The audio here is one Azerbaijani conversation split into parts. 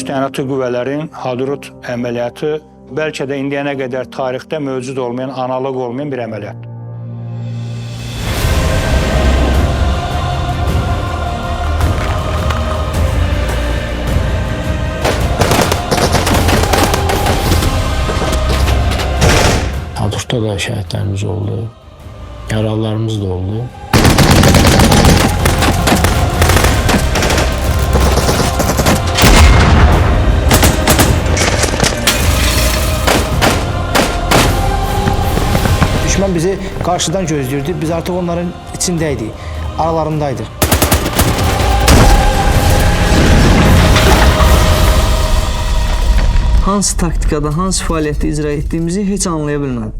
Xüsusi təyinatlı qüvvələrin Hadrut əməliyyatı bəlkə də indiyənə qədər tarixdə mövcud olmayan, analog olmayan bir əməliyyat. Hadrutda da şəhidlərimiz oldu, yaralılarımız da oldu. Düşman bizi karşıdan gözlüyordu. Biz artık onların içindeydik, aralarındaydık. Hansı taktikada, hansı fəaliyyətdə icra etdiyimizi heç anlaya bilmədim.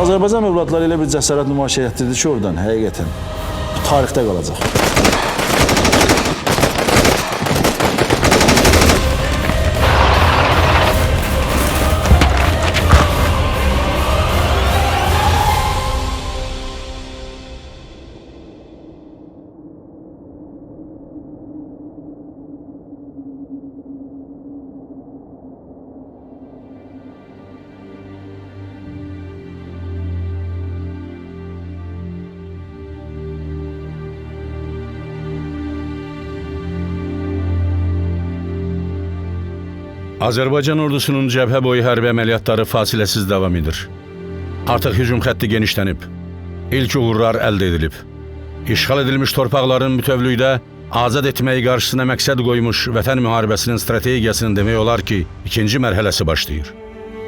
Azərbaycan övladları elə bir cəsarət nümayiş etdirdi ki, oradan həqiqətən tarixdə qalacaq. Azərbaycan ordusunun cəbhə boyu hərbi əməliyyatları fasiləsiz davam edir. Artıq hücum xətti genişlənib, ilk uğurlar əldə edilib. İşğal edilmiş torpaqların bütövlükdə azad etməyi qarşısına məqsəd qoymuş Vətən müharibəsinin strategiyasının demək olar ki, ikinci mərhələsi başlayır.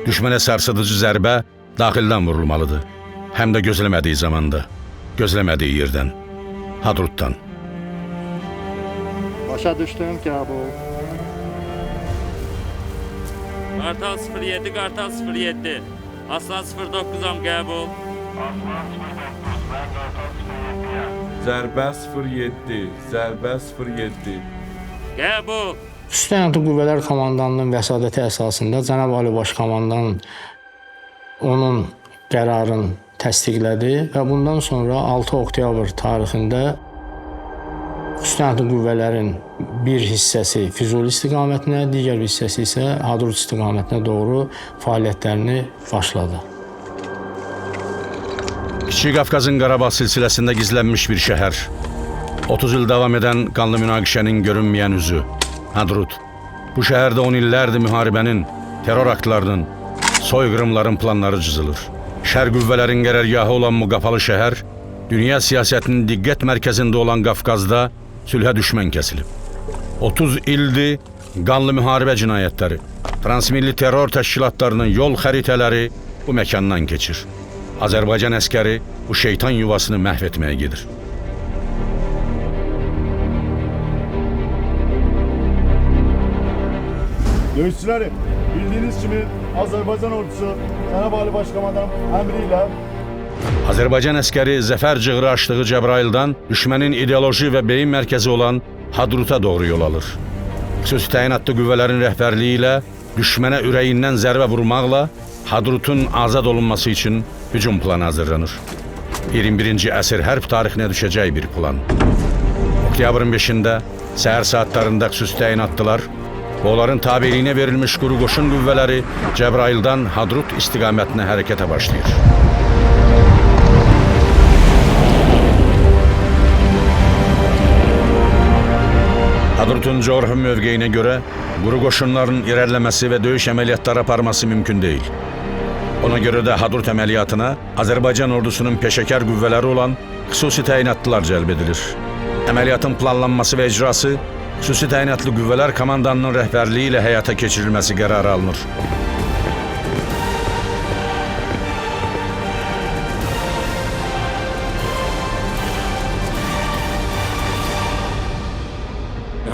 Düşmənə sarsıdıcı zərbə daxildən vurulmalıdır. Həm də gözləmədiyi zamanda, gözləmədiyi yerdən, Hadrutdan. Başa düşdüm ki, bu. Kartal 07, Kartal 07. Aslan 09'am qəbul. Aslan 09, ben Kartal 07'yim. Zərbə 07, zərbə 07. Qəbul. Xüsusi təyinatlı qüvvələr komandanının vəsadəti əsasında Cənab Ali Baş Komandan onun qərarını təsdiqlədi və bundan sonra 6 oktyabr tarixində Xüsusi təyinatlı qüvvələrin bir hissəsi Füzuli istiqamətinə, digər bir hissəsi isə Hadrut istiqamətinə doğru fəaliyyətlərini başladı. Kiçik Qafqazın Qarabağ silsiləsində gizlənmiş bir şəhər. 30 il davam edən qanlı münaqişənin görünməyən üzü, Hadrut. Bu şəhərdə 10 illərdir müharibənin, terror aktlarının, soyqırımların planları cızılır. Şər qüvvələrin qərargahı olan bu qapalı şəhər, dünya siyasətinin diqqət mərkəzində olan Qafqazda sülhə düşmən kəsilib. 30 ildir qanlı müharibə cinayətləri, transmilli terror təşkilatlarının yol xəritələri bu məkandan keçir. Azərbaycan əskəri bu şeytan yuvasını məhv etməyə gedir. Dövüşçüləri, bildiğiniz kimi Azərbaycan ordusu Cənab Ali Başkomandan əmriyle Azərbaycan əskəri zəfər cığırı açdığı Cəbraildan düşmənin ideoloji və beyin mərkəzi olan Hadruta doğru yol alır. Xüsusi təyinatlı qüvvələrin rəhbərliyi ilə düşmənə ürəyindən zərbə vurmaqla Hadrutun azad olunması üçün hücum planı hazırlanır. 21-ci əsr hərb tarixinə düşəcək bir plan. Oktyabrın 5-də səhər saatlarında xüsusi təyinatlılar və onların tabeliyinə verilmiş quru qoşun qüvvələri Cəbraildan Hadrut istiqamətinə hərəkətə başlayır. Hadrutun coğrafi mövqeyinə görə quru qoşunların irəliləməsi və döyüş əməliyyatları aparması mümkün deyil. Ona görə də Hadrut əməliyyatına Azərbaycan ordusunun peşəkar qüvvələri olan xüsusi təyinatlılar cəlb edilir. Əməliyyatın planlanması və icrası xüsusi təyinatlı qüvvələr komandanının rəhbərliyi ilə həyata keçirilməsi qərarı alınır.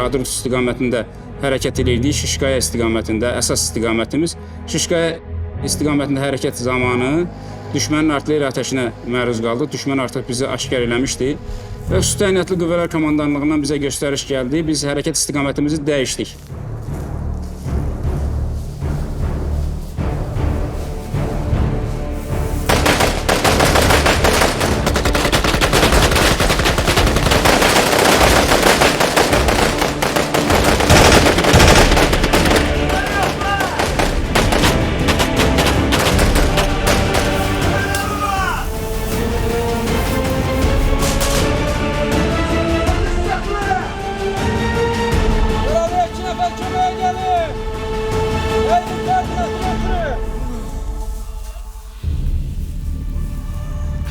Hadrut istiqamətində hərəkət edirdik. Şişqaya istiqamətində əsas istiqamətimiz. Şişqaya istiqamətində hərəkət zamanı düşmənin artilleriya atəşinə məruz qaldıq. Düşmən artıq bizi aşkar eləmişdi. Və Xüsusi Təyinatlı Qüvvələr Komandanlığından bizə göstəriş gəldi. Biz hərəkət istiqamətimizi dəyişdik.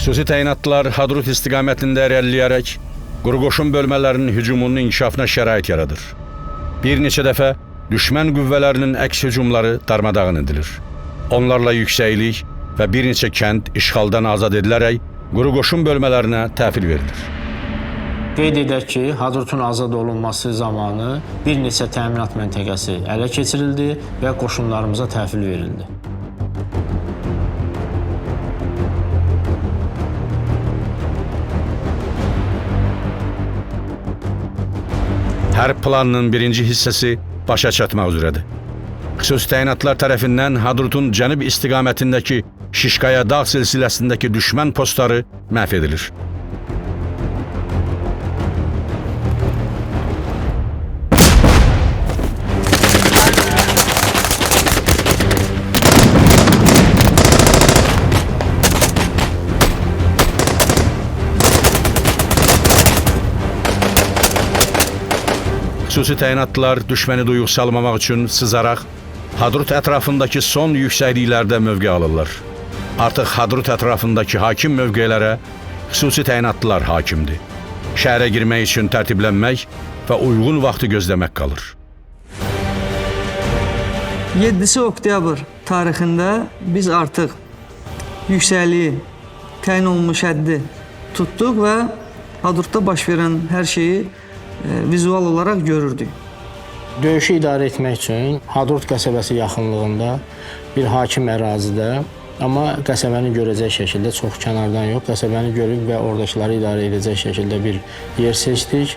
Xüsusi təyinatlılar Hadrut istiqamətində irəliləyərək quru qoşun bölmələrinin hücumunun inkişafına şərait yaradır. Bir neçə dəfə düşmən qüvvələrinin əks hücumları darmadağın edilir. Onlarla yüksəklik və bir neçə kənd işğaldan azad edilərək quru qoşun bölmələrinə təhvil verilir. Qeyd edək ki, Hadrutun azad olunması zamanı bir neçə təminat məntəqəsi ələ keçirildi və qoşunlarımıza təhvil verildi. Hərb planının birinci hissəsi başa çatmaq üzrədir. Xüsusi təyinatlar tərəfindən Hadrutun cənub istiqamətindəki Şişqaya dağ silsiləsindəki düşmən postları məhv edilir. Xüsusi təyinatlılar düşməni duyuq salmamaq üçün sızaraq Hadrut ətrafındakı son yüksəkliklərdə mövqe alırlar. Artıq Hadrut ətrafındakı hakim mövqelərə xüsusi təyinatlılar hakimdir. Şəhərə girmək üçün tərtiblənmək və uyğun vaxtı gözləmək qalır. 7 oktyabr tarixində biz artıq yüksəkliyi, təyin olunmuş həddi tutduq və Hadrutda baş verən hər şeyi vizual olaraq görürdük. Döyüşü idarə etmək üçün Hadrut qəsəbəsi yaxınlığında bir hakim ərazidə, amma qəsəbəni görəcək şəkildə, çox kənardan yox, qəsəbəni görüb və oradakıları idarə edəcək şəkildə bir yer seçdik.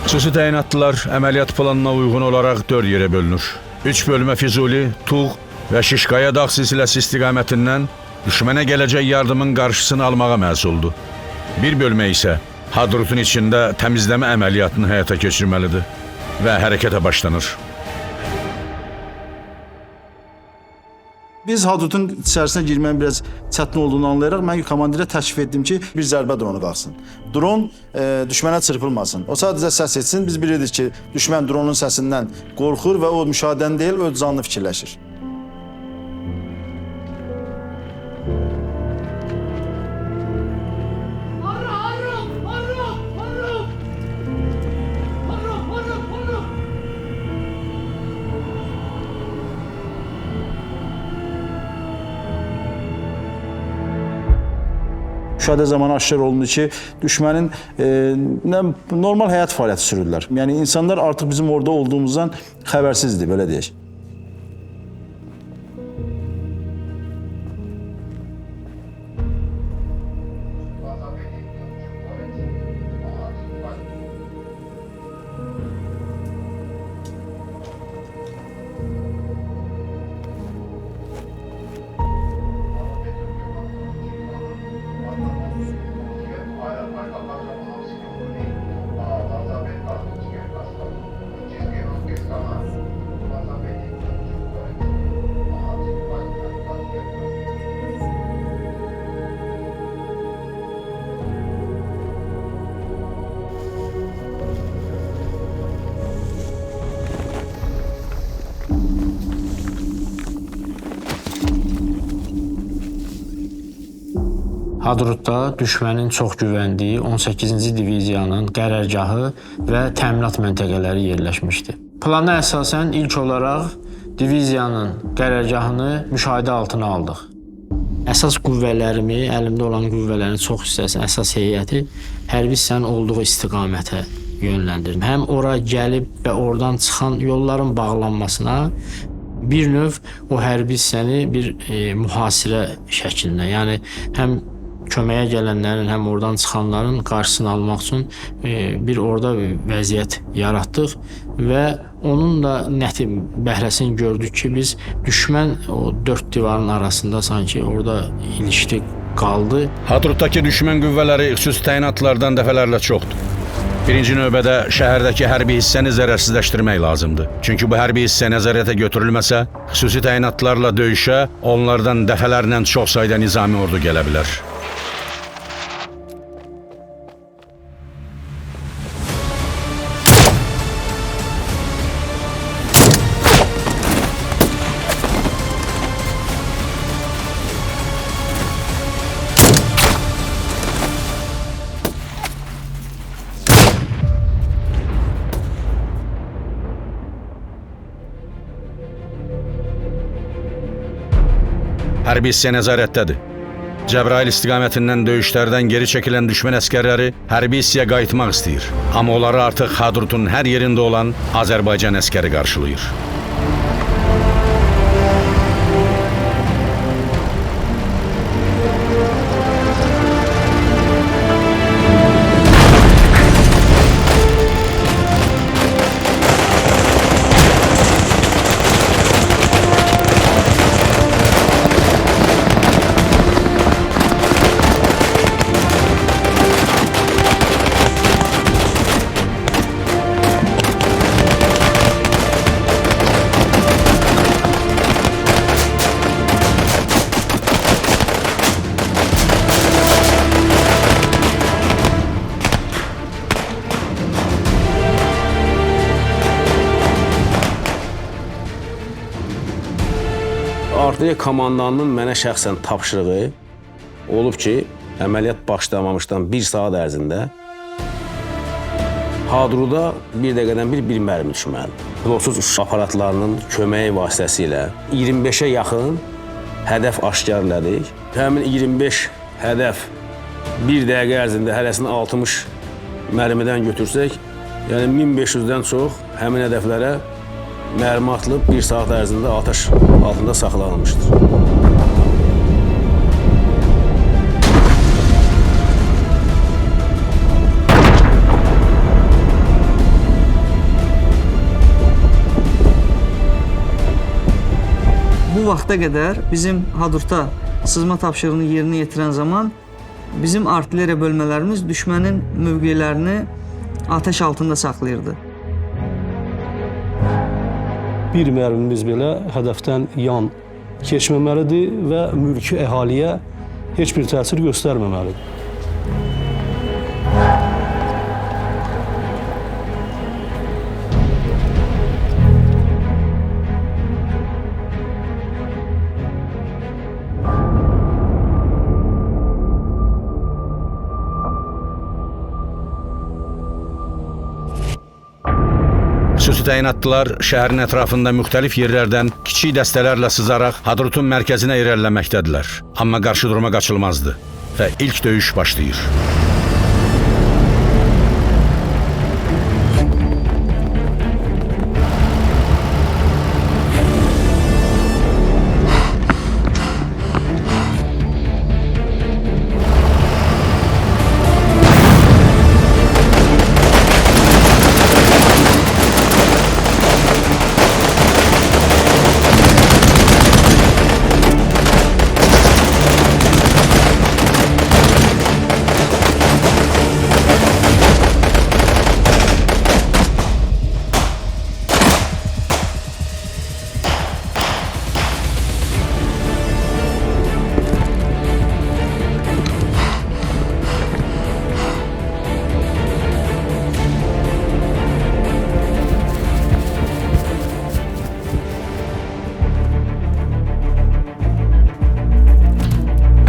Xüsusi təyinatlılar əməliyyat planına uyğun olaraq 4 yerə bölünür. 3 bölmə Füzuli, Tuğ və Şişqaya dağ silsiləsi istiqamətindən düşmənə gələcək yardımın qarşısını almağa məsuldur. Bir bölmə isə Hadrutun içində təmizləmə əməliyyatını həyata keçirməlidir və hərəkətə başlanır. Biz Hadrutun içərisinə girməyin biraz çətin olduğunu anlayaraq mən komandirə təklif etdim ki, bir zərbə dronu qalxsın. Dron düşmənə çırpılmasın. O sadəcə səs etsin. Biz bilirdik ki, düşmən dronun səsindən qorxur və o müşahidəni deyil, öz canını fikirləşir. Müşahidə zamanı aşkar olundu ki, düşmənin normal həyat fəaliyyəti sürürlər. Yəni insanlar artıq bizim orada olduğumuzdan xəbərsizdir, belə deyək. Hadrutda düşmənin çox güvəndiyi 18-ci diviziyanın qərargahı və təminat məntəqələri yerləşmişdi. Plana əsasən ilk olaraq diviziyanın qərargahını müşahidə altına aldıq. Əsas qüvvələrimi, əlimdə olan qüvvələrin çox hissəsi, əsas heyəti hərbi hissənin olduğu istiqamətə yönləndirdim. Həm ora gəlib və oradan çıxan yolların bağlanmasına, bir növ o hərbi hissəni bir mühasirə şəklinə, yəni həm köməyə gələnlərin, həm oradan çıxanların qarşısını almaq üçün bir orada vəziyyət yaratdıq və onun da bəhrəsini gördük ki, biz düşmən o 4 divarın arasında sanki orada ilişdi, qaldı. Hadrutdakı düşmən qüvvələri xüsusi təyinatlardan dəfələrlə çoxdur. Birinci növbədə şəhərdəki hərbi hissəni zərərsizləşdirmək lazımdır. Çünki bu hərbi hissə nəzarətə götürülməsə, xüsusi təyinatlarla döyüşə onlardan dəfələrlə çox sayda nizami ordu gələ bilər. Hərbi hissiyə nəzarətdədir. Cəbrayıl istiqamətindən döyüşlərdən geri çəkilən düşmən əskərləri hərbi hissəyə qayıtmaq istəyir. Amma onları artıq Hadrutun hər yerində olan Azərbaycan əskəri qarşılayır. Artilleriya komandanının mənə şəxsən tapşırığı olub ki, əməliyyat başlamamışdan 1 saat ərzində Hadruda bir dəqiqədən bir mərmi düşməlidir. Pilotsuz uçuş aparatlarının köməyi vasitəsilə 25-ə yaxın hədəf aşkar elədik. Həmin 25 hədəf 1 dəqiqə ərzində hərəsini 60 mərmidən götürsək, yəni 1500-dən çox həmin hədəflərə mərmi atılıb 1 saat ərzində atəş altında saxlanılmışdır. Bu vaxta qədər bizim Hadrutda sızma tapşırığını yerinə yetirən zaman bizim artilleriya bölmələrimiz düşmənin mövqelərini atəş altında saxlayırdı. Bir mərmimiz belə hədəfdən yan keçməməlidir və mülki əhaliyə heç bir təsir göstərməməlidir. Xüsusi təyinatlılar şəhərin ətrafında müxtəlif yerlərdən kiçik dəstələrlə sızaraq Hadrutun mərkəzinə irəliləməkdədirlər. Amma qarşı duruma qaçılmazdı və ilk döyüş başlayır.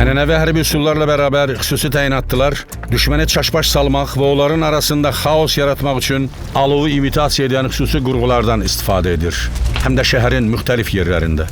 Ənənəvi hərbi üsullarla bərabər xüsusi təyinatlılar düşməni çaşbaş salmaq və onların arasında xaos yaratmaq üçün alovu imitasiya edən xüsusi qurğulardan istifadə edir. Həm də şəhərin müxtəlif yerlərində.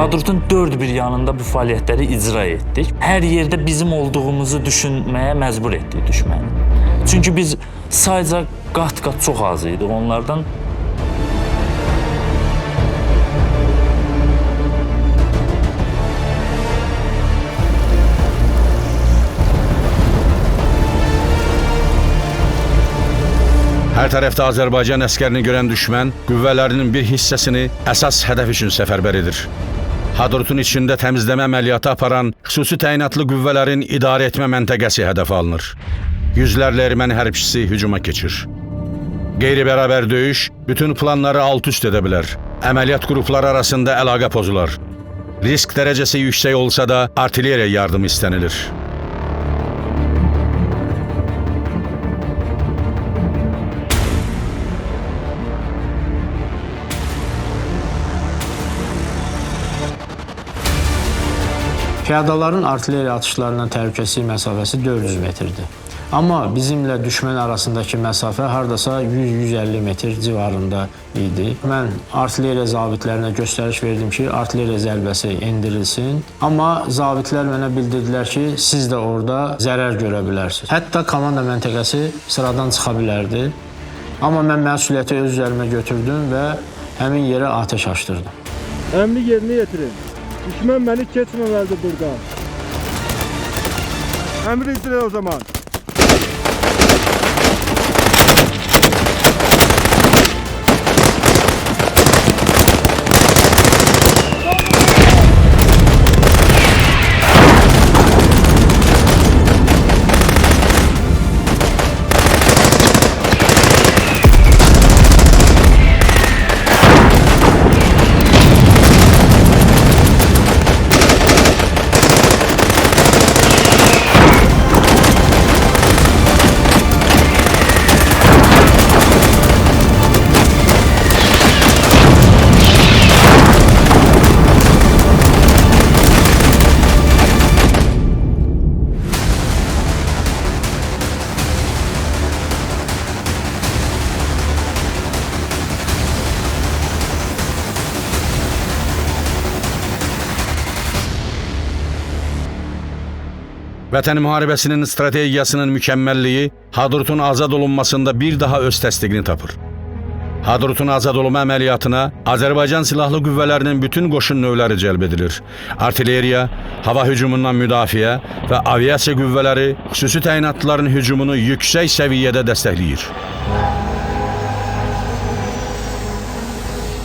Hadrutun 4 bir yanında bu fəaliyyətləri icra etdik. Hər yerdə bizim olduğumuzu düşünməyə məcbur etdik düşməni. Çünki biz sayca qat-qat çox az idik onlardan. Hər tərəfdə Azərbaycan əskərini görən düşmən qüvvələrinin bir hissəsini əsas hədəf üçün səfərbər edir. Hadrutun içində təmizləmə əməliyyatı aparan xüsusi təyinatlı qüvvələrin idarə etmə məntəqəsi hədəf alınır. Yüzlərlə erməni hərbçisi hücuma keçir. Qeyri-bərabər döyüş bütün planları alt-üst edə bilər. Əməliyyat qrupları arasında əlaqə pozular. Risk dərəcəsi yüksək olsa da artilleriya yardımı istənilir. Piyadaların artilleriya atışlarından təhlükəsizlik məsafəsi 400 metrdir. Amma bizimlə düşmən arasındakı məsafə hardasa 100-150 metr civarında idi. Mən artilleriya zabitlərinə göstəriş verdim ki, artilleriya zərbəsi endirilsin. Amma zabitlər mənə bildirdilər ki, siz də orada zərər görə bilərsiniz. Hətta komanda məntəqəsi sıradan çıxa bilərdi. Amma mən məsuliyyəti öz üzərimə götürdüm və həmin yerə atəş açdırdım. Əmri yerinə yetirin. Düşmən məni keçməməlidir burada. Əmri icra o zaman. Vətən müharibəsinin strategiyasının mükəmməlliyi Hadrutun azad olunmasında bir daha öz təsdiqini tapır. Hadrutun azad olunma əməliyyatına Azərbaycan Silahlı Qüvvələrinin bütün qoşun növləri cəlb edilir. Artilleriya, hava hücumundan müdafiə və aviasiya qüvvələri xüsusi təyinatlıların hücumunu yüksək səviyyədə dəstəkləyir.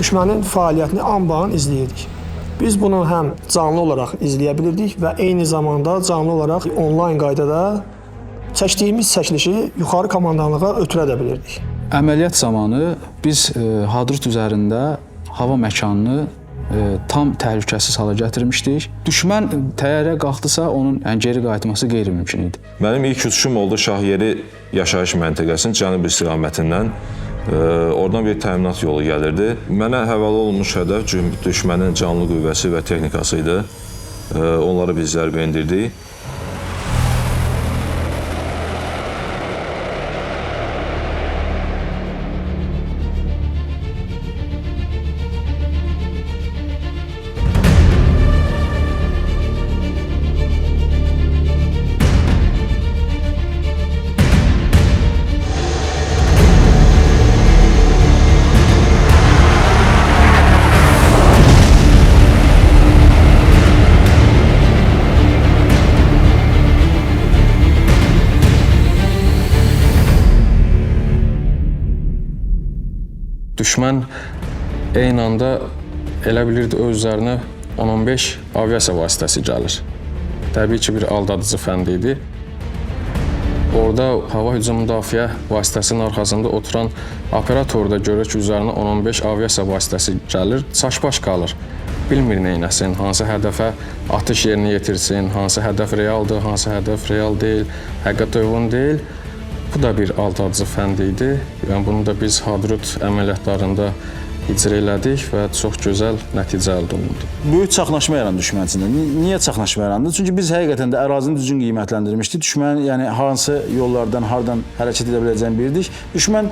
Düşmənin fəaliyyətini anbaan izləyirdik. Biz bunu həm canlı olaraq izləyə bilirdik və eyni zamanda canlı olaraq onlayn qaydada çəkdiyimiz çəkilişi yuxarı komandanlığa ötürə də bilirdik. Əməliyyat zamanı biz Hadrut üzərində hava məkanını tam təhlükəsiz hala gətirmişdik. Düşmən təyyarə qalxdısa, onun geri qayıtması qeyri-mümkün idi. Mənim ilk uçuşum oldu Şahyeri yaşayış məntəqəsinin cənub istiqamətindən. Oradan bir təminat yolu gəlirdi. Mənə həvalə olunmuş hədəf düşmənin canlı qüvvəsi və texnikası idi. Onları biz zərbə endirdik. Düşmən eyni anda elə bilirdi öz üzərinə 10-15 aviasiya vasitəsi gəlir. Təbii ki, bir aldadıcı fənd idi. Orada hava hücum müdafiə vasitəsinin arxasında oturan operator da görür ki, üzərinə 10-15 aviasiya vasitəsi gəlir, çaşbaş qalır. Bilmir neynəsin, hansı hədəfə atış yerinə yetirsin, hansı hədəf realdır, hansı hədəf real deyil, həqiqətə uyğun deyil. Bu da bir aldadıcı fənd idi. Yəni, bunu da biz Hadrut əməliyyatlarında icra elədik və çox gözəl nəticə əldə olundu. Böyük çaxnaşma yarandı düşmən içində. Niyə çaxnaşma yarandı? Çünki biz həqiqətən də ərazini düzgün qiymətləndirmişdik. Düşmən, yəni hansı yollardan, hardan hərəkət edə biləcəyini bilirdik. Düşmən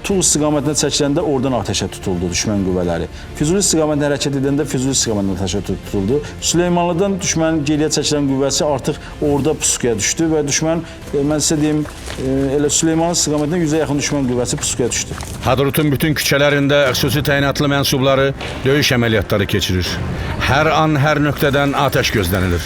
Tul istiqamətinə çəkiləndə oradan atəşə tutuldu düşmən qüvvələri. Füzuli istiqamətində hərəkət edəndə Füzuli istiqamətində atəşə tutuldu. Süleymanlıdan düşmənin geriyə çəkilən qüvvəsi artıq orada pusuya düşdü və düşmən, mən sizə deyim, elə Süleymanlı istiqamətində 100-ə yaxın düşmən qüvvəsi pusuya düşdü. Hadrutun bütün küçələrində xüsusi təyinatlı mənsubları döyüş əməliyyatları keçirir. Hər an, hər nöqtədən atəş gözlənilir.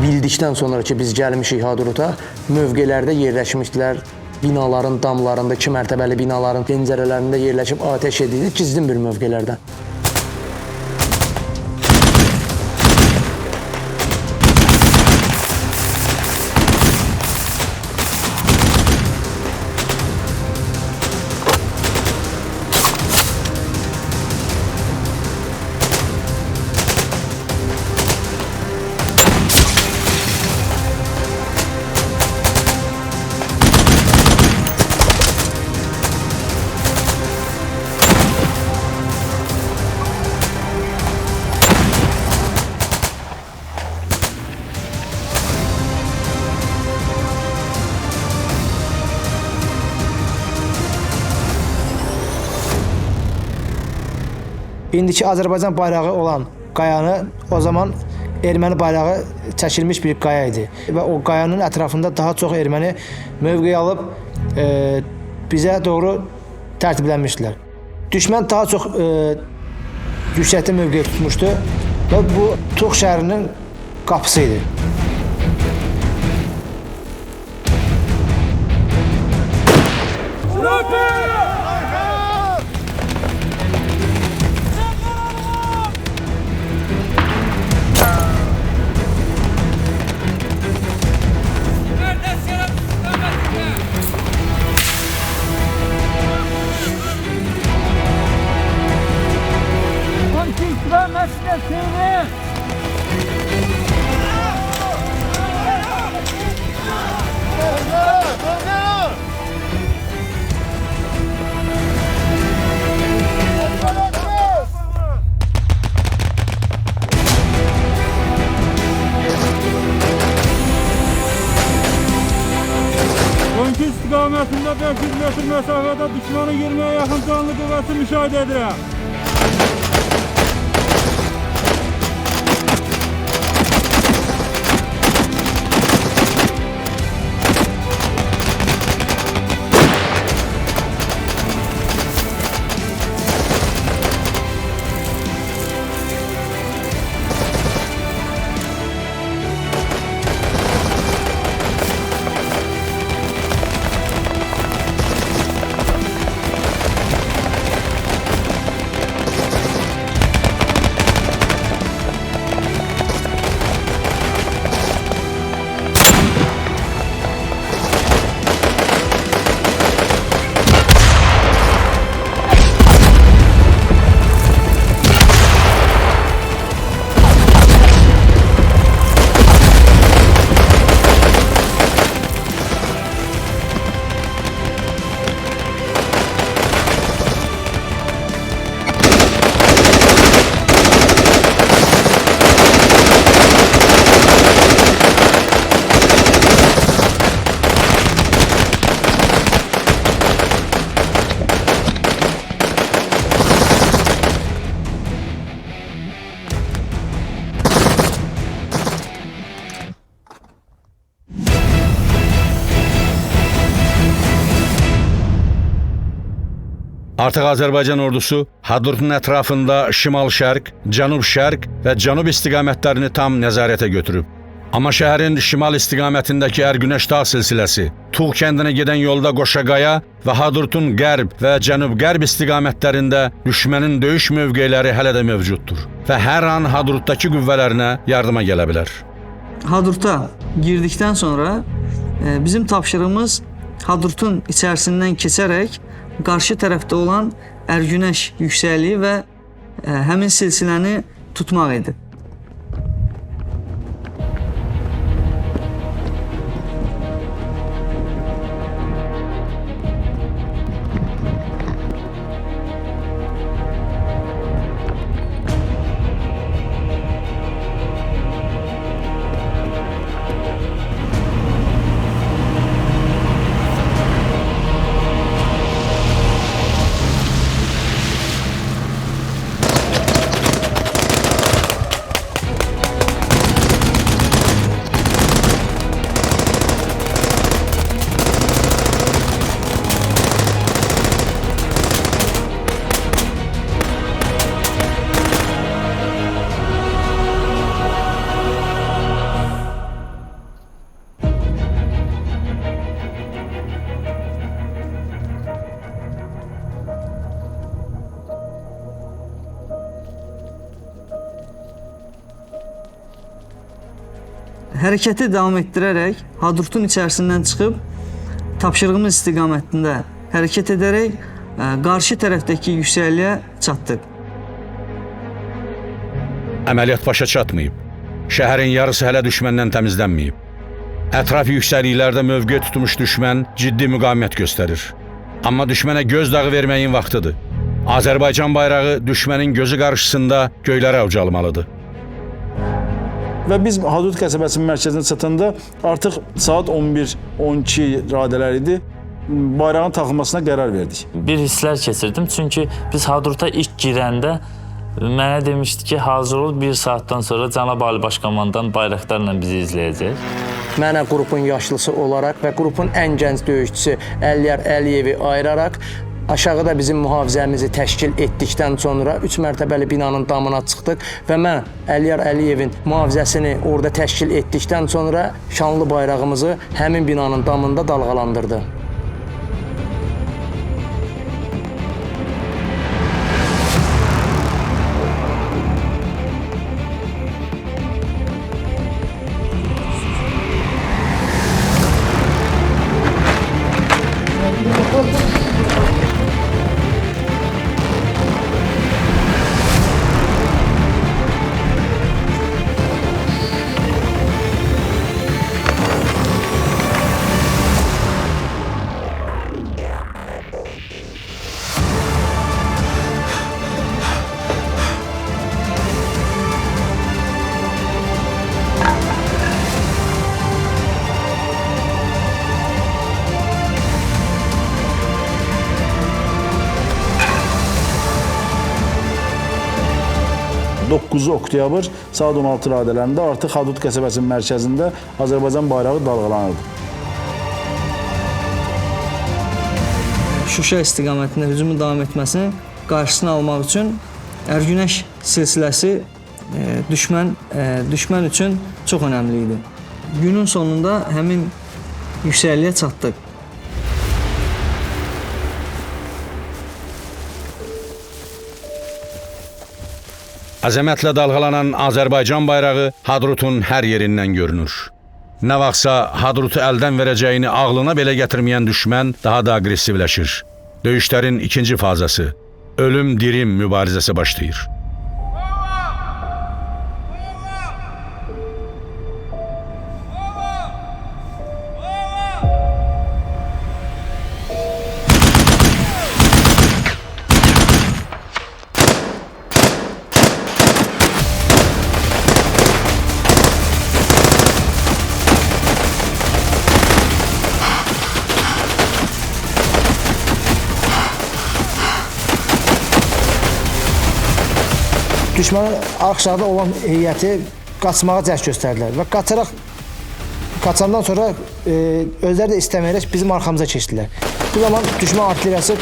Bildikdən sonra ki, biz gəlmişik Hadruta, mövqelərdə yerləşmişdilər. Binaların damlarında, 2 mərtəbəli binaların pəncərələrində yerləşib atəş edildi, gizlin bir mövqelərdən. İndiki Azərbaycan bayrağı olan qayanı o zaman erməni bayrağı çəkilmiş bir qaya idi və o qayanın ətrafında daha çox erməni mövqe alıb bizə doğru tərtiblənmişdilər. Düşmən daha çox yüksəkdə mövqe tutmuşdu və bu Tuğ şəhərinin qapısı idi. Önkü istiqamətində 500 metr məsafədə düşmanın 20'ye yaxın canlı qüvvəsi müşahidə edirəm. Artıq Azərbaycan ordusu Hadrutun ətrafında şimal-şərq, cənub-şərq və cənub istiqamətlərini tam nəzarətə götürüb. Amma şəhərin şimal istiqamətindəki Ərgünəş dağ silsiləsi, Tuğ kəndinə gedən yolda Qoşaqaya və Hadrutun qərb və cənub-qərb istiqamətlərində düşmənin döyüş mövqeləri hələ də mövcuddur və hər an Hadrutdakı qüvvələrinə yardıma gələ bilər. Hadruta girdikdən sonra bizim tapşırığımız Hadrutun içərisindən keçərək qarşı tərəfdə olan Ərgünəş yüksəkliyi və həmin silsiləni tutmaq idi. Hərəkəti davam etdirərək Hadrutun içərisindən çıxıb tapşırığımız istiqamətində hərəkət edərək qarşı tərəfdəki yüksəkliyə çatdıq. Əməliyyat başa çatmayıb. Şəhərin yarısı hələ düşməndən təmizlənməyib. Ətraf yüksəkliklərdə mövqe tutmuş düşmən ciddi müqavimət göstərir. Amma düşmənə gözdağı verməyin vaxtıdır. Azərbaycan bayrağı düşmənin gözü qarşısında göylərə ucalmalıdır. Və biz Hadrut qəsəbəsinin mərkəzinə çatanda artıq saat 11-12 radələr idi. Bayrağın taxılmasına qərar verdik. Bir hisslər keçirdim, çünki biz Hadruta ilk girəndə Mənə demişdi ki, hazır ol, 1 saatdan sonra Cənab Ali Başkomandan bayraqlarla bizi izləyəcək. Mənə qrupun yaşlısı olaraq və qrupun ən gənc döyüşçüsü Əliyar Əliyevi ayıraraq aşağıda bizim mühafizəmizi təşkil etdikdən sonra 3 mərtəbəli binanın damına çıxdıq və mən Əliyar Əliyevin mühafizəsini orada təşkil etdikdən sonra şanlı bayrağımızı həmin binanın damında dalğalandırdı. oktyabr saat 16 radələrində artıq Hadrut qəsəbəsinin mərkəzində Azərbaycan bayrağı dalğalanırdı. Şuşa istiqamətində hücumun davam etməsinin qarşısını almaq üçün Ərgünəş silsiləsi düşmən üçün çox önəmli idi. Günün sonunda həmin yüksəkliyə çatdıq. Əzəmətlə dalğalanan Azərbaycan bayrağı Hadrutun hər yerindən görünür. Nə vaxtsa Hadrutu əldən verəcəyini ağlına belə gətirməyən düşmən daha da aqressivləşir. Döyüşlərin ikinci fazası, ölüm-dirim mübarizəsi başlayır. Düşmənin arxaşaqda olan heyəti qaçmağa cəhd göstərdilər və qaçandan sonra özləri də istəməyərək bizim arxamıza keçdilər. Bu zaman düşmən artilleriyası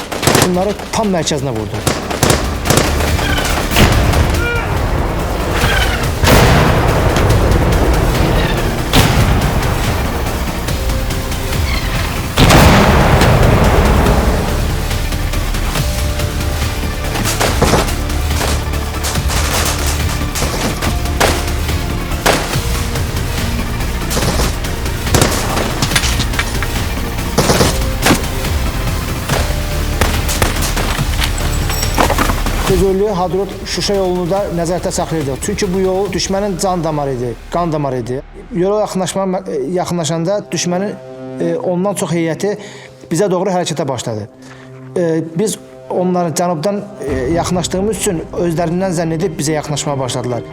bunları tam mərkəzinə vurdu. Füzuli, Hadrut, Şuşa yolunu da nəzarətdə saxlayırdı. Çünki bu yol düşmənin can damarı idi, qan damarı idi. Yola yaxınlaşanda düşmənin ondan çox heyəti bizə doğru hərəkətə başladı. Biz onların cənubdan yaxınlaşdığımız üçün özlərindən zənn edib bizə yaxınlaşmaya başladılar.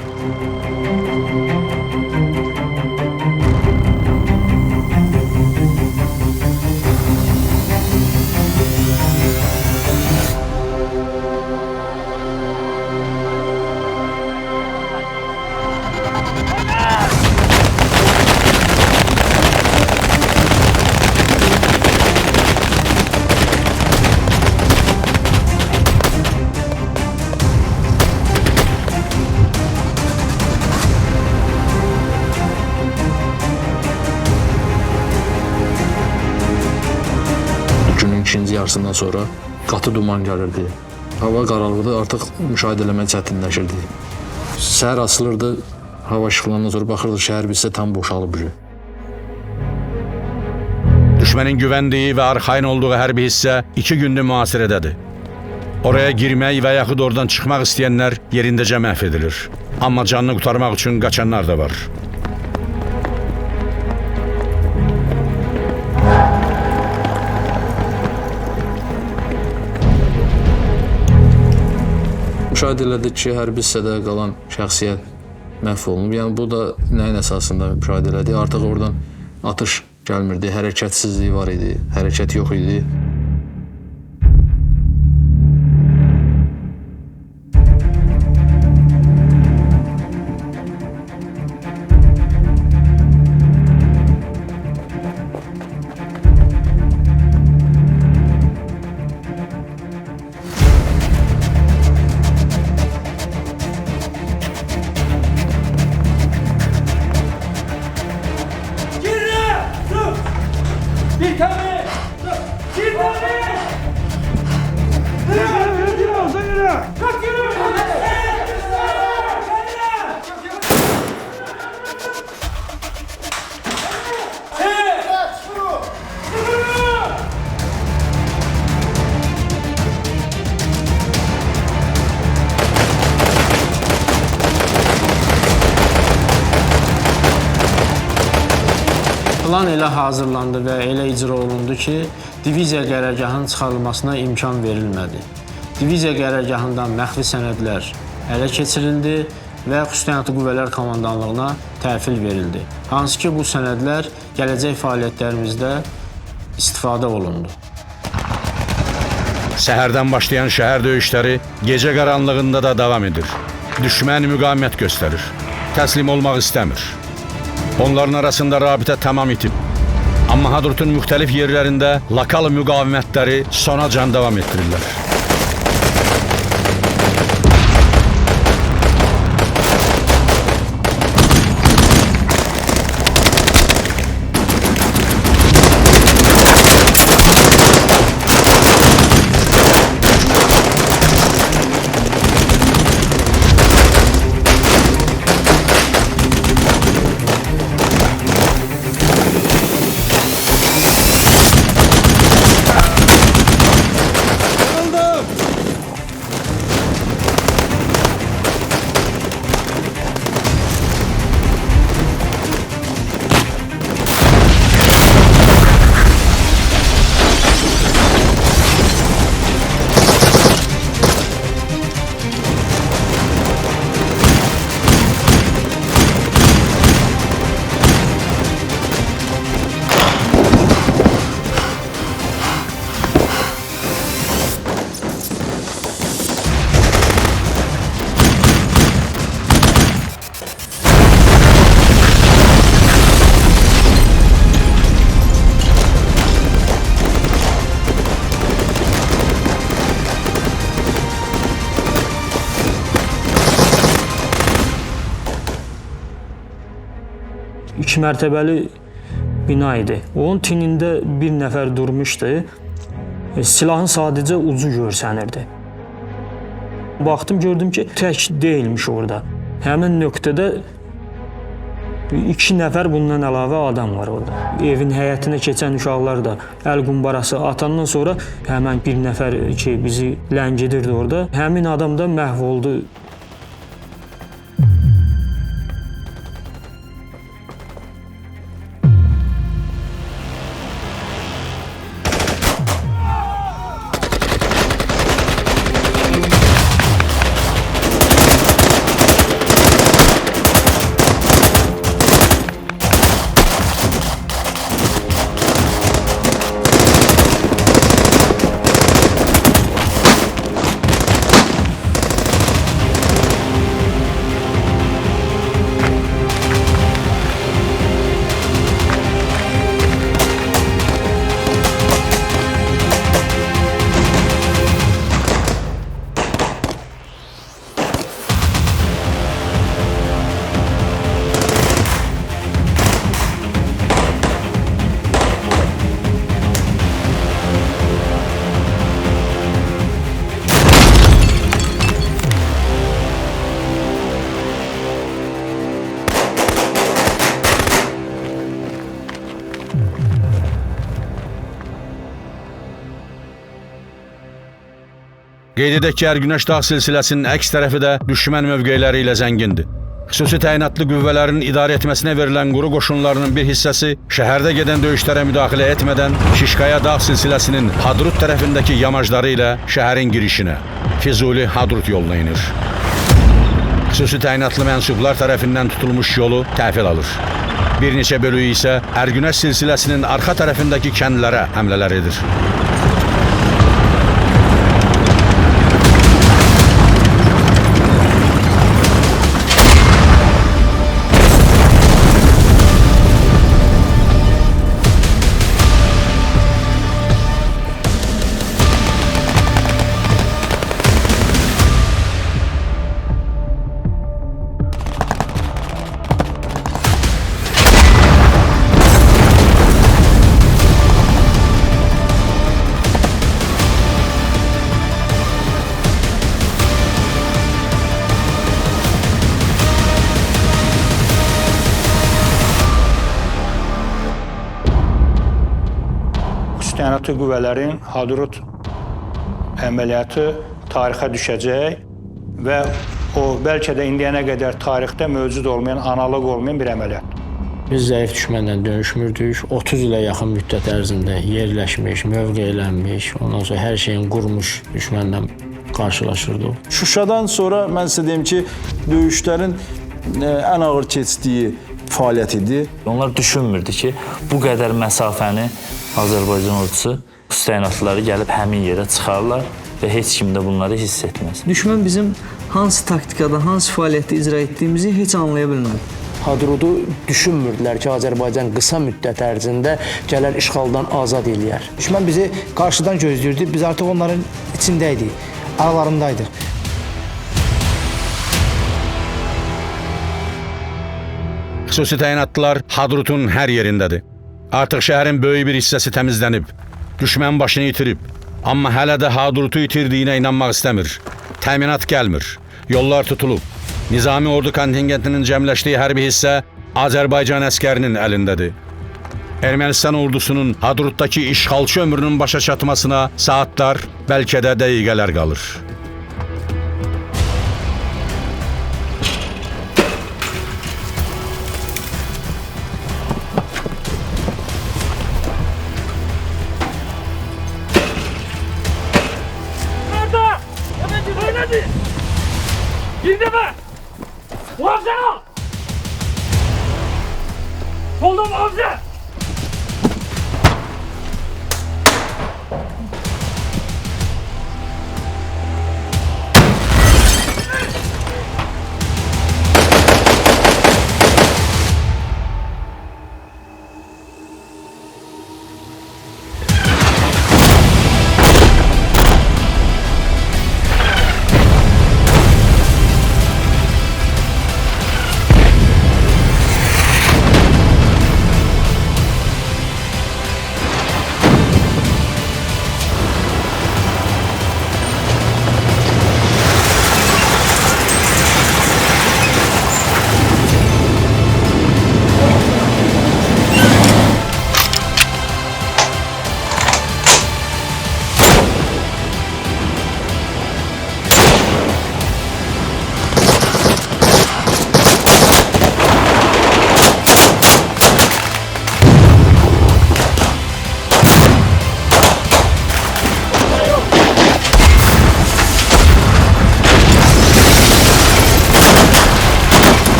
İkinci yarısından sonra qatı duman gəlirdi. Hava qaralırdı, artıq müşahidə eləmək çətinləşirdi. Səhər açılırdı, hava işıqlandan sonra baxırdıq şəhər bizsə tam boşalıb. Düşmənin güvəndiyi və arxayın olduğu hərbi hissə 2 gündür mühasirədədir. Oraya girmək və yaxud oradan çıxmaq istəyənlər yerindəcə məhv edilir. Amma canını qurtarmaq üçün qaçanlar da var. Müşahidə elədik ki, hərbi hissədə qalan şəxsiyyət məhv olunub. Yəni, bu da nəyin əsasında müşahidə elədik? Artıq oradan atış gəlmirdi, hərəkətsizlik var idi, hərəkət yox idi. Plan elə hazırlandı və elə icra olundu ki, diviziya qərargahının çıxarılmasına imkan verilmədi. Diviziya qərargahından məxfi sənədlər ələ keçirildi və Xüsusi Təyinatlı Qüvvələr Komandanlığına təhvil verildi. Hansı ki, bu sənədlər gələcək fəaliyyətlərimizdə istifadə olundu. Səhərdən başlayan şəhər döyüşləri gecə qaranlığında da davam edir. Düşmən müqavimət göstərir. Təslim olmaq istəmir. Onların arasında rabitə tamam itib. Amma Hadrutun müxtəlif yerlərində lokal müqavimətləri sona can davam etdirirlər. İki mərtəbəli bina idi. Onun tinində bir nəfər durmuşdu. Silahın sadəcə ucu görsənirdi. Baxdım, gördüm ki, tək deyilmiş orada. Həmin nöqtədə 2 nəfər bundan əlavə adam var orada. Evin həyətinə keçən uşaqlar da əl qumbarası atandan sonra həmən bir nəfər ki, bizi ləngidirdi orada. Həmin adam da məhv oldu. Qeyd edək ki, Ərgünəş dağ silsiləsinin əks tərəfi də düşmən mövqeləri ilə zəngindir. Xüsusi təyinatlı qüvvələrin idarə etməsinə verilən quru qoşunlarının bir hissəsi şəhərdə gedən döyüşlərə müdaxilə etmədən Şişqaya dağ silsiləsinin Hadrut tərəfindəki yamacları ilə şəhərin girişinə, Füzuli Hadrut yoluna inir. Xüsusi təyinatlı mənsublar tərəfindən tutulmuş yolu təhvil alır. Bir neçə bölüyü isə Ərgünəş silsiləsinin arxa tərəfindəki kəndlərə həmlələr edir. Təyinatlı qüvvələrin Hadrut əməliyyatı tarixə düşəcək və o bəlkə də indiyənə qədər tarixdə mövcud olmayan, analıq olmayan bir əməliyyat. Biz zəif düşmənlə döyüşmürdük. 30 ilə yaxın müddət ərzində yerləşmiş, mövqeylənmiş, ondan sonra hər şeyin qurmuş düşmənlə qarşılaşırdıq. Şuşadan sonra mən sizə deyim ki, döyüşlərin ən ağır keçdiyi fəaliyyət idi. Onlar düşünmürdü ki, bu qədər məsafəni Azərbaycan ordusu təyinatlıları gəlib həmin yerə çıxarlar və heç kim də bunları hiss etməz. Düşmən bizim hansı taktikada, hansı fəaliyyətdə icra etdiyimizi heç anlaya bilmədi. Hadrudu düşünmürdülər ki, Azərbaycan qısa müddət ərzində gələr işğaldan azad eləyər. Düşmən bizi qarşıdan gözləyirdi, biz artıq onların içindəydik, aralarındaydıq. Xüsusi təyinatlılar Hadrutun hər yerindədir. Artıq şəhərin böyük bir hissəsi təmizlənib. Düşmən başını itirib. Amma hələ də Hadrutu itirdiyinə inanmaq istəmir. Təminat gəlmir. Yollar tutulub. Nizami ordu kontingentinin cəmləşdiyi hərbi hissə Azərbaycan əskərinin əlindədir. Ermənistan ordusunun Hadrutdakı işğalçı ömrünün başa çatmasına saatlar, bəlkə də dəqiqələr qalır. Solda muhafaza!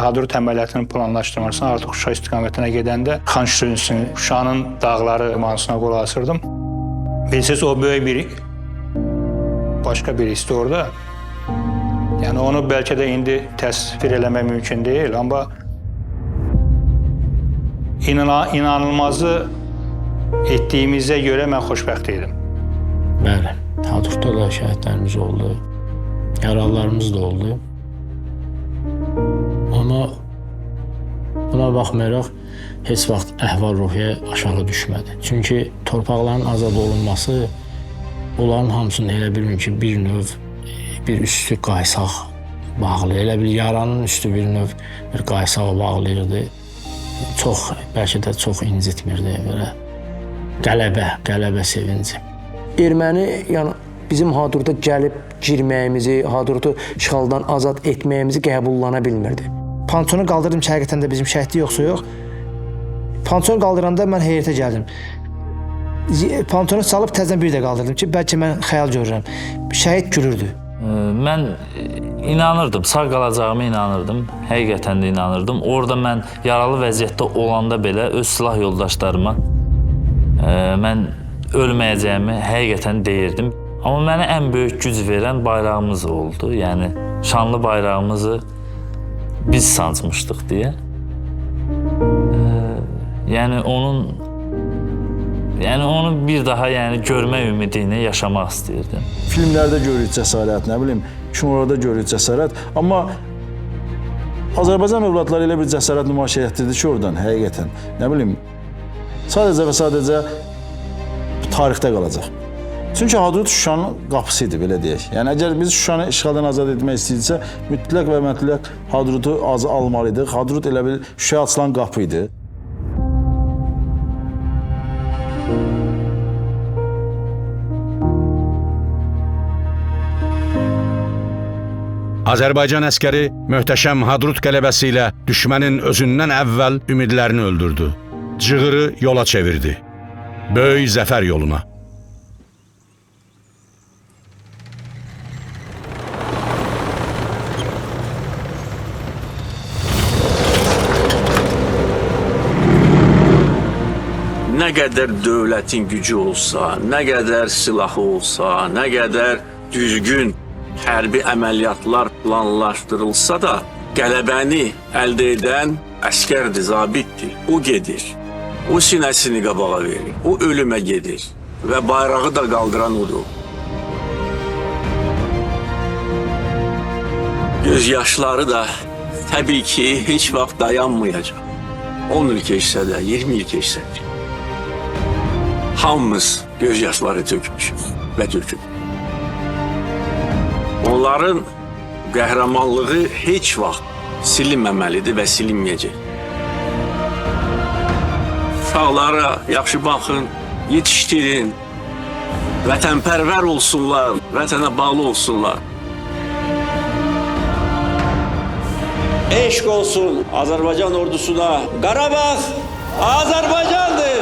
Hadrut əməliyyatının planlaşdırmasına artıq Şuşa istiqamətinə gedəndə Xan Şüsün, Şuşanın dağları manasına qulaq asırdım. Bilirsiniz, o böyük bir başqa bir hisdi orada. Yəni onu bəlkə də indi təsvir eləmək mümkün deyil, amma inanılmazı etdiyimizə görə mən xoşbəxt idim. Bəli, Hadrutda da şəhidlərimiz oldu, yaralılarımız da oldu. Amma buna baxmayaraq heç vaxt əhval-ruhiyyə aşağı düşmədi. Çünki torpaqların azad olunması onların hamısını elə bilin ki, bir növ bir üstü qaysaq bağlı. Elə bil yaranın üstü bir növ bir qaysaq bağlayırdı. Çox, bəlkə də çox incitmirdi belə. Qələbə sevinci. Erməni, yəni bizim Hadruta gəlib girməyimizi, Hadrutu işğaldan azad etməyimizi qəbullana bilmirdi. Pantonu qaldırdım ki, həqiqətən də bizim şəhidlik yoxsa yox. Pantonu qaldıranda mən heyrətə gəldim. Pantonu salıb təzədən bir də qaldırdım ki, bəlkə mən xəyal görürəm. Şəhid gülürdü. Mən inanırdım, sağ qalacağıma inanırdım. Həqiqətən də inanırdım. Orada mən yaralı vəziyyətdə olanda belə öz silah yoldaşlarıma mən ölməyəcəyimi həqiqətən deyirdim. Amma mənə ən böyük güc verən bayrağımız oldu. Yəni şanlı bayrağımızı biz sancmışdıq deyə. Yəni onu bir daha görmək ümidini yaşamaq istəyirdim. Filmlərdə görürük cəsarət, nə bilim, kinolarda görürük cəsarət, amma Azərbaycan övladları elə bir cəsarət nümayiş etdirdi ki, oradan həqiqətən, nə bilim, sadəcə və sadəcə tarixdə qalacaq. Çünki Hadrut Şuşanın qapısı idi, belə deyək. Yəni, əgər biz Şuşanı işğaldan azad etmək istəyirsə, mütləq və mütləq Hadrutu almalıydıq. Hadrut elə bir Şuşaya açılan qapı idi. Azərbaycan əskəri möhtəşəm Hadrut qələbəsi ilə düşmənin özündən əvvəl ümidlərini öldürdü. Cığırı yola çevirdi. Böyük zəfər yoluna. Nə qədər dövlətin gücü olsa, nə qədər silahı olsa, nə qədər düzgün hərbi əməliyyatlar planlaşdırılsa da, qələbəni əldə edən əskərdir, zabitdir. O gedir, o sinəsini qabağa verir, o ölümə gedir və bayrağı da qaldıran odur. Göz yaşları da təbii ki, heç vaxt dayanmayacaq. 10 il keçsə də, 20 il keçsə də. Hamımız göz yaşları tökmüşük və töküb. Onların qəhrəmanlığı heç vaxt silinməməlidir və silinməyəcək. Uşaqlara yaxşı baxın, yetişdirin, vətənpərvər olsunlar, vətənə bağlı olsunlar. Eşq olsun Azərbaycan ordusuna. Qarabağ Azərbaycandır!